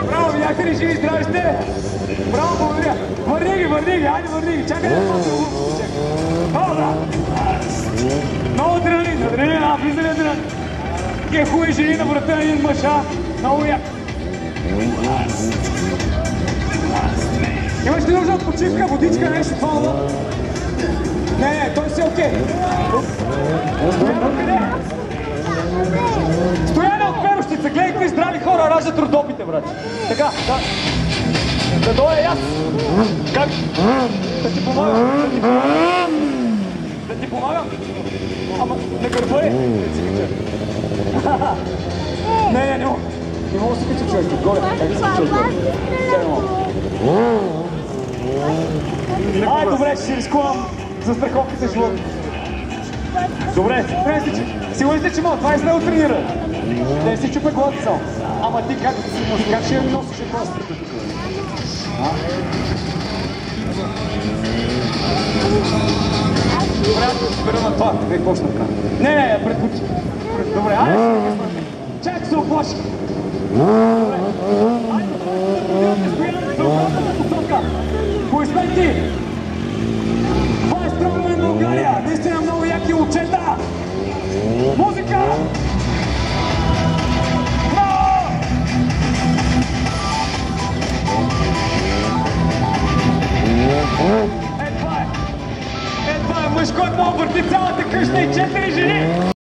Браво, бяхте ли живи и здрави сте? Браво, благодаря. Върни ги, айде върни ги. Чакай да по-дълго. Браво, брат. Много адреналин, влизали адреналин. Такива хубави жени на врата на един мъж, много як. Имаш ли нужда от почивка, водичка, нещо това? Не, той си окей. Стояне от Перущица, гледай какви здрави хора раждат родопите, брат. Така, да. Да дойде аз. Как? Да ти помагам. Да ти помагам? Ама на гърба е. Не мога. Не мога да се кача човек, отгоре. Как да се кача отгоре? Чай, не мога. Ай, добре, ще си рискувам за страховката живот. Добре, сигурен сте, че мога, това е зле от тренира. Да не си чупе главата само. Ама ти как ще я носиш просто? Добре, аз ще спера на това, да какво ще направя. Не, пред пути. Добре, айде се късваме. Чак се оплаши. Добре, айде, поизпейте! Това е Strongman България! Наистина много яки момчета! Музика! Браво! Е, това е мъж, който мога върти цялата къща и 4 жени!